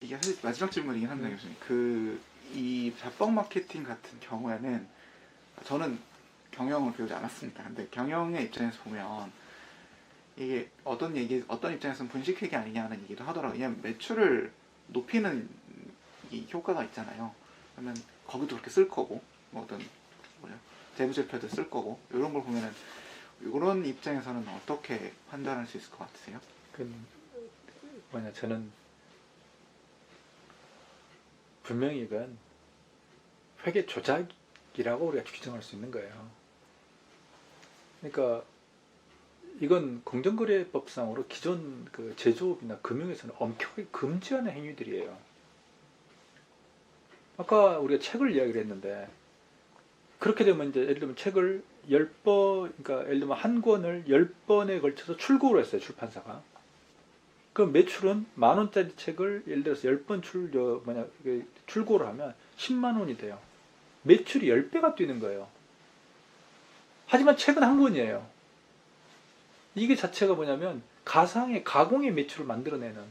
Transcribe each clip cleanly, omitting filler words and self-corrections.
이게 사실 마지막 질문이긴 한데 교수님, 이 자뻑 마케팅 같은 경우에는 저는 경영을 배우지 않았습니다. 근데 경영의 입장에서 보면 이게 어떤 입장에서는 분식회계 아니냐는 얘기도 하더라고요. 왜냐면 매출을 높이는 이 효과가 있잖아요. 그러면 거기도 그렇게 쓸 거고, 뭐 어떤 재무제표도 쓸 거고, 이런 걸 보면은 이런 입장에서는 어떻게 판단할 수 있을 것 같으세요? 저는 분명히 이건 회계 조작이라고 우리가 규정할 수 있는 거예요. 그러니까 이건 공정거래법상으로 기존 그 제조업이나 금융에서는 엄격하게 금지하는 행위들이에요. 아까 우리가 책을 이야기를 했는데, 그렇게 되면 이제 예를 들면 책을 10번, 그러니까 예를 들면 한 권을 10번에 걸쳐서 출고를 했어요, 출판사가. 그럼 매출은 10,000원짜리 책을 예를 들어서 10번 출고를 하면 10만 원이 돼요. 매출이 10배가 뛰는 거예요. 하지만 책은 한 권이에요. 이게 자체가 뭐냐면 가공의 매출을 만들어내는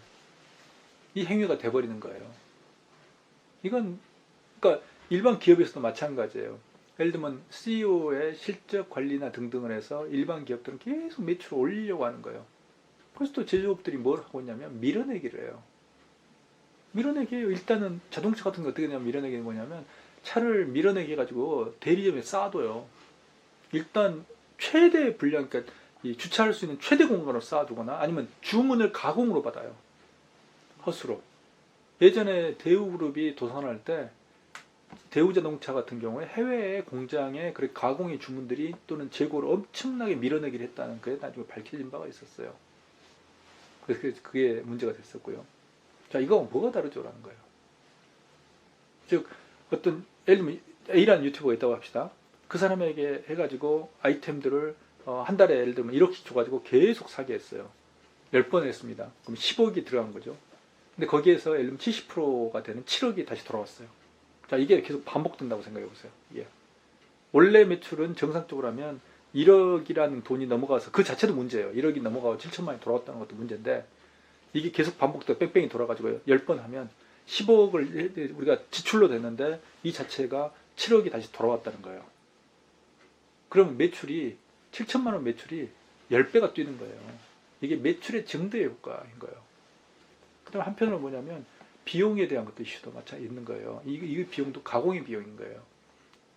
이 행위가 돼버리는 거예요. 이건 그러니까 일반 기업에서도 마찬가지예요. 예를 들면 CEO의 실적 관리나 등등을 해서 일반 기업들은 계속 매출을 올리려고 하는 거예요. 그래서 또 제조업들이 뭘 하고 있냐면 밀어내기를 해요. 밀어내기예요. 일단은 자동차 같은 거 어떻게 되냐면 밀어내기는 뭐냐면 차를 밀어내기 해가지고 대리점에 쌓아둬요. 일단 최대 분량, 그러니까 이 주차할 수 있는 최대 공간으로 쌓아두거나 아니면 주문을 가공으로 받아요. 허수로. 예전에 대우그룹이 도산할 때 대우자동차 같은 경우에 해외의 공장에 그렇게 가공의 주문들이 또는 재고를 엄청나게 밀어내기를 했다는 게 나중에 밝혀진 바가 있었어요. 그래서 그게 문제가 됐었고요. 자, 이거 뭐가 다르죠라는 거예요. 즉 어떤 예를 들면 A라는 유튜버가 있다고 합시다. 그 사람에게 해가지고 아이템들을 한 달에 예를 들면 1억씩 줘가지고 계속 사게 했어요. 10번 했습니다. 그럼 10억이 들어간 거죠. 근데 거기에서 예를 들면 70%가 되는 7억이 다시 돌아왔어요. 자, 이게 계속 반복된다고 생각해 보세요. 예. 원래 매출은 정상적으로 하면 1억이라는 돈이 넘어가서 그 자체도 문제예요. 1억이 넘어가고 7천만 원이 돌아왔다는 것도 문제인데 이게 계속 반복되고 뺑뺑이 돌아가지고 10번 하면 10억을 우리가 지출로 됐는데 이 자체가 7억이 다시 돌아왔다는 거예요. 그러면 매출이 7천만 원 매출이 10배가 뛰는 거예요. 이게 매출의 증대 효과인 거예요. 그다음 한편으로 뭐냐면 비용에 대한 것도 이슈도 마찬가지 있는 거예요. 이 비용도 가공의 비용인 거예요.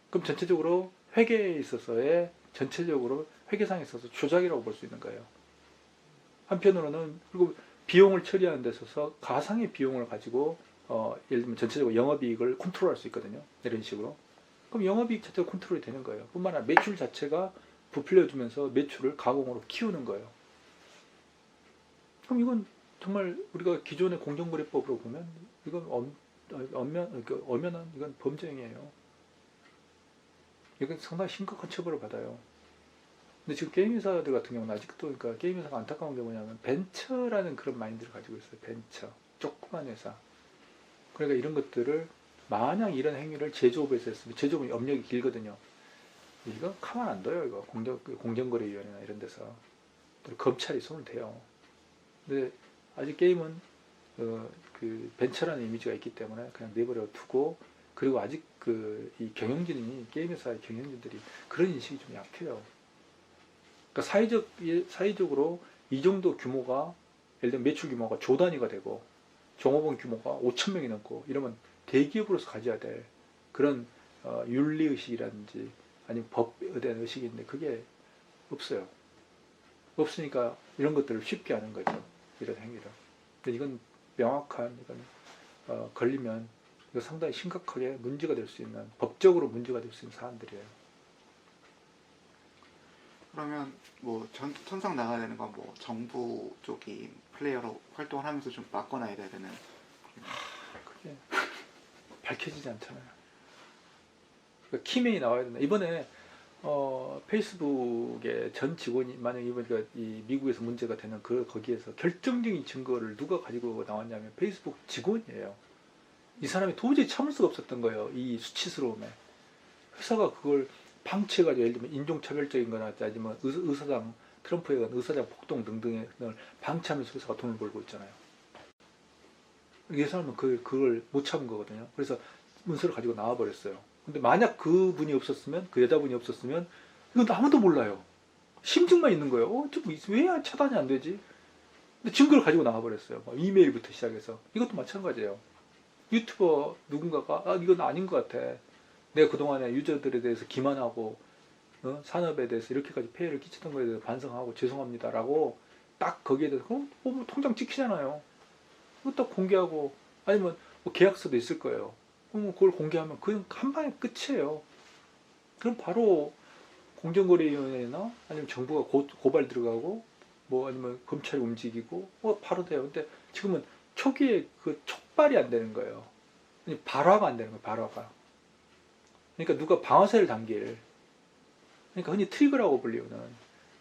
그럼 전체적으로 회계에 있어서의 전체적으로 회계상에 있어서 조작이라고 볼 수 있는 거예요. 한편으로는 그리고 비용을 처리하는 데 있어서 가상의 비용을 가지고 예를 들면 전체적으로 영업이익을 컨트롤할 수 있거든요. 이런 식으로. 그럼 영업이익 자체가 컨트롤이 되는 거예요. 뿐만 아니라 매출 자체가 부풀려주면서 매출을 가공으로 키우는 거예요. 그럼 이건 정말 우리가 기존의 공정거래법으로 보면 이건 엄연한 이건 범죄 행위예요. 이건 상당히 심각한 처벌을 받아요. 근데 지금 게임 회사들 같은 경우는 아직도 그러니까 게임 회사가 안타까운 게 뭐냐면 벤처라는 그런 마인드를 가지고 있어요. 벤처. 조그만 회사. 그러니까 이런 것들을 만약 이런 행위를 제조업에서 했으면 제조업은 업력이 길거든요. 이거 가만 안 둬요. 이거 공정거래위원회나 이런 데서 검찰이 손을 대요. 근데 아직 게임은 그 벤처라는 이미지가 있기 때문에 그냥 내버려 두고 그리고 아직 이 경영진이 게임 회사의 경영진들이 그런 인식이 좀 약해요. 그러니까 사회적으로 이 정도 규모가 예를 들면 매출 규모가 조 단위가 되고 종업원 규모가 5천 명이 넘고 이러면 대기업으로서 가져야 될 그런 윤리의식이라든지 아니면 법에 대한 의식이 있는데 그게 없어요. 없으니까 이런 것들을 쉽게 하는 거죠. 이런 행위를. 근데 이건 명확한 걸리면 이거 상당히 심각하게 문제가 될 수 있는 법적으로 문제가 될 수 있는 사안들이에요. 그러면 뭐 천상 나가야 되는 건 뭐 정부 쪽이 플레이어로 활동을 하면서 좀 막거나 이래야 되는. 그게 밝혀지지 않잖아요. 그러니까 키맨이 나와야 된다. 이번에 페이스북의 전 직원이 만약 이번 이 미국에서 문제가 되는 거기에서 결정적인 증거를 누가 가지고 나왔냐면 페이스북 직원이에요. 이 사람이 도저히 참을 수가 없었던 거예요. 이 수치스러움에. 회사가 그걸 방치해가지고 예를 들면 인종차별적인 거나 아니면 의사당 트럼프에 의한 의사당 폭동 등등을 방치하면서 회사가 돈을 벌고 있잖아요. 이 사람은 그걸 못 참은 거거든요. 그래서 문서를 가지고 나와버렸어요. 근데 만약 그분이 없었으면, 그 여자분이 없었으면, 이건 아무도 몰라요. 심증만 있는 거예요. 왜 차단이 안 되지? 근데 증거를 가지고 나와버렸어요. 막 이메일부터 시작해서. 이것도 마찬가지예요. 유튜버 누군가가, 이건 아닌 것 같아. 내가 그동안에 유저들에 대해서 기만하고, 산업에 대해서 이렇게까지 폐해를 끼쳤던 거에 대해서 반성하고 죄송합니다라고 딱 거기에 대해서, 뭐 통장 찍히잖아요. 그거 딱 공개하고, 아니면 뭐 계약서도 있을 거예요. 그걸 공개하면 그냥 한 방에 끝이에요. 그럼 바로 공정거래위원회나 아니면 정부가 고발 들어가고 뭐 아니면 검찰이 움직이고 바로 돼요. 근데 지금은 초기에 그 촉발이 안 되는 거예요. 발화가 안 되는 거예요. 발화가. 그러니까 누가 방아쇠를 당길. 그러니까 흔히 트리거라고 불리는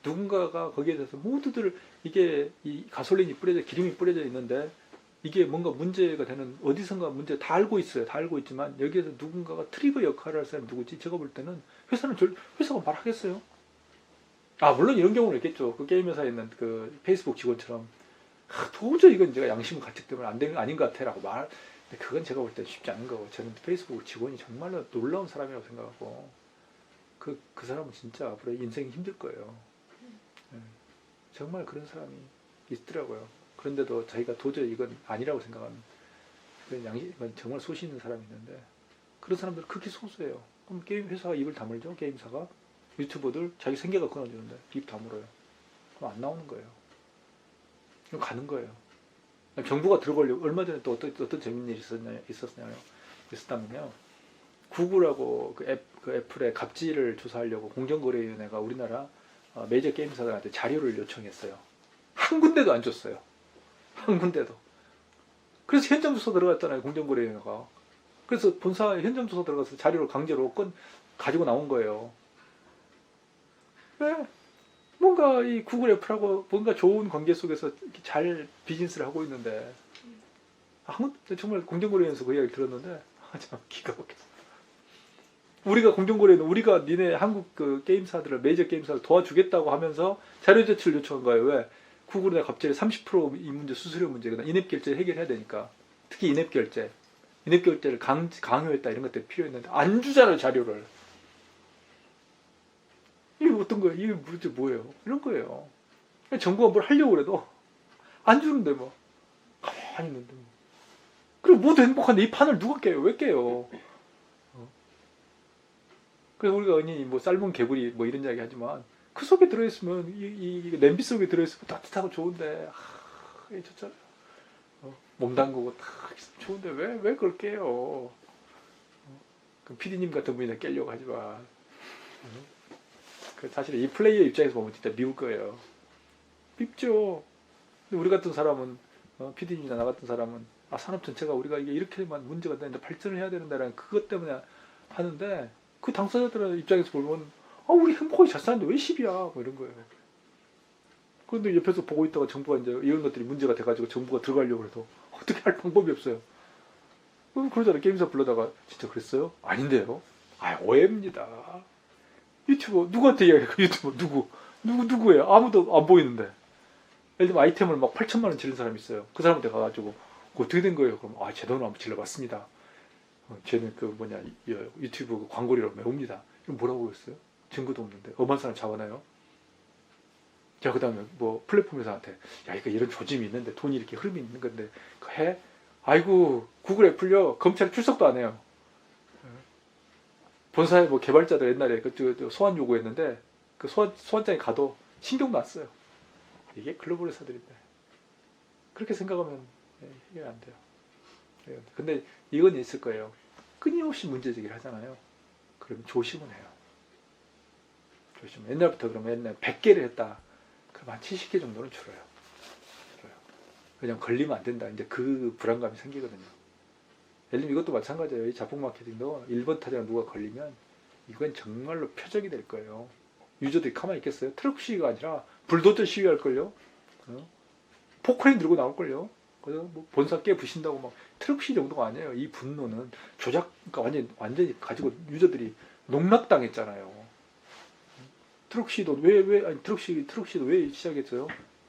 누군가가 거기에 대해서 모두들 이게 이 가솔린이 뿌려져 기름이 뿌려져 있는데 이게 뭔가 문제가 되는 어디선가 문제 다 알고 있어요. 다 알고 있지만 여기에서 누군가가 트리거 역할을 할 사람이 누구지? 제가 볼 때는 회사가 말하겠어요. 물론 이런 경우는 있겠죠. 그 게임 회사에 있는 그 페이스북 직원처럼 도저히 이건 제가 양심 가책 때문에 안 되는 거 아닌 것 같아라고 근데 그건 제가 볼 때 쉽지 않은 거고 저는 페이스북 직원이 정말로 놀라운 사람이라고 생각하고 그 사람은 진짜 앞으로 인생이 힘들 거예요. 정말 그런 사람이 있더라고요. 그런데도 자기가 도저히 이건 아니라고 생각하는 이건 정말 소신 있는 사람이 있는데 그런 사람들은 극히 소수예요. 그럼 게임 회사가 입을 다물죠. 게임사가 유튜버들 자기 생계가 끊어지는데 입 다물어요. 그럼 안 나오는 거예요. 그럼 가는 거예요. 정부가 들어가려고 얼마 전에 또 어떤 재밌는 일이 있었냐면요. 구글하고 그 애플의 갑질을 조사하려고 공정거래위원회가 우리나라 메이저 게임사들한테 자료를 요청했어요. 한 군데도 안 줬어요. 한 군데도. 그래서 현장 조사 들어갔잖아요. 공정거래위원회가. 그래서 본사에 현장 조사 들어가서 자료를 강제로 가지고 나온 거예요. 왜? 뭔가 이 구글 애플하고 뭔가 좋은 관계 속에서 잘 비즈니스를 하고 있는데 정말 공정거래위원회에서 그 이야기를 들었는데 참 기가 막혔어. 우리가 니네 한국 그 게임사들을 메이저 게임사를 도와주겠다고 하면서 자료 제출을 요청한 거예요. 왜? 구글에 갑자기 30%이 문제 수수료 문제거든. 인앱 결제 해결해야 되니까. 특히 인앱 결제를 강요했다 이런 것들이 필요했는데 안 주잖아요 자료를. 이게 어떤 거예요? 이게 문제 뭐예요? 이런 거예요. 정부가 뭘 하려고 그래도 안 주는데 뭐 가만히 있는데 뭐. 그리고 모두 행복한데 이 판을 누가 깨요? 왜 깨요? 그래서 우리가 언니 뭐 삶은 개구리 뭐 이런 이야기 하지만 그 속에 들어있으면 이 냄비 속에 들어있으면 따뜻하고 좋은데 좋잖아요. 몸 담그고 딱 좋은데 왜 그걸 깨요? 그 PD님 같은 분이나 깨려고 하지 마. 사실 이 플레이어 입장에서 보면 진짜 미울 거예요. 밉죠. 근데 우리 같은 사람은 PD님이나 나 같은 사람은 산업 전체가 우리가 이게 이렇게만 문제가 되는데 발전을 해야 된다라는 그것 때문에 하는데 그 당사자들의 입장에서 보면 우리 행복하게 잘 사는데 왜 시비야 뭐 이런 거예요. 그런데 옆에서 보고 있다가 정부가 이제 이런 것들이 문제가 돼가지고 정부가 들어가려고 해도 어떻게 할 방법이 없어요. 그러잖아요. 게임사 불러다가 진짜 그랬어요? 아닌데요. 오해입니다. 유튜버 누구한테 이야기해? 유튜버 누구예요? 아무도 안 보이는데. 예를 들면 아이템을 막 8천만 원 지른 사람이 있어요. 그 사람한테 가가지고 어떻게 된 거예요? 그럼 제 돈으로 한번 질러봤습니다. 쟤는 유튜브 광고료를 메웁니다. 이건 뭐라고 그랬어요? 증거도 없는데 엄한 사람 잡아놔요. 자, 그 다음에 뭐 플랫폼 회사한테 이거 이런 조짐이 있는데 돈이 이렇게 흐름이 있는 건데 그거 해? 아이고 구글 애플요 검찰 출석도 안 해요. 본사에 뭐 개발자들 옛날에 그 소환 요구했는데 그 소환장에 가도 신경도 안 써요. 이게 글로벌 회사들인데 그렇게 생각하면 해결 안 돼요. 근데 이건 있을 거예요. 끊임없이 문제제기를 하잖아요. 그러면 조심은 해요. 옛날부터 그러면 옛날 100개를 했다. 그럼 한 70개 정도는 줄어요. 그냥 걸리면 안 된다. 이제 그 불안감이 생기거든요. 예를 들면 이것도 마찬가지예요. 이 자폭 마케팅도 1번 타자가 누가 걸리면 이건 정말로 표적이 될 거예요. 유저들이 가만히 있겠어요? 트럭 시위가 아니라 불도저 시위할걸요? 포크레인 들고 나올걸요? 그래서 뭐 본사 깨 부신다고 막 트럭 시위 정도가 아니에요. 이 분노는 그러니까 완전히 가지고 유저들이 농락당했잖아요. 트럭 시위도 트럭 시위도 왜 시작했어요?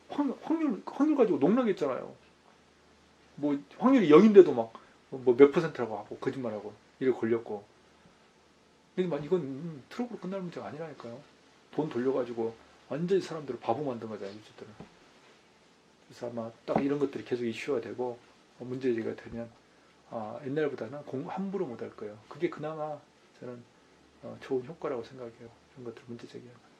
확률 가지고 농락했잖아요. 뭐 확률이 0인데도 막 뭐 몇 퍼센트라고 하고 거짓말하고 이렇게 걸렸고. 근데 막 이건 트럭으로 끝날 문제가 아니라니까요. 돈 돌려가지고 완전히 사람들을 바보 만든 거잖아요, 유저들은. 그래서 아마 딱 이런 것들이 계속 이슈화 되고 문제제기가 되면 옛날보다는 함부로 못 할 거예요. 그게 그나마 저는 좋은 효과라고 생각해요. 이런 것들 문제 제기하는.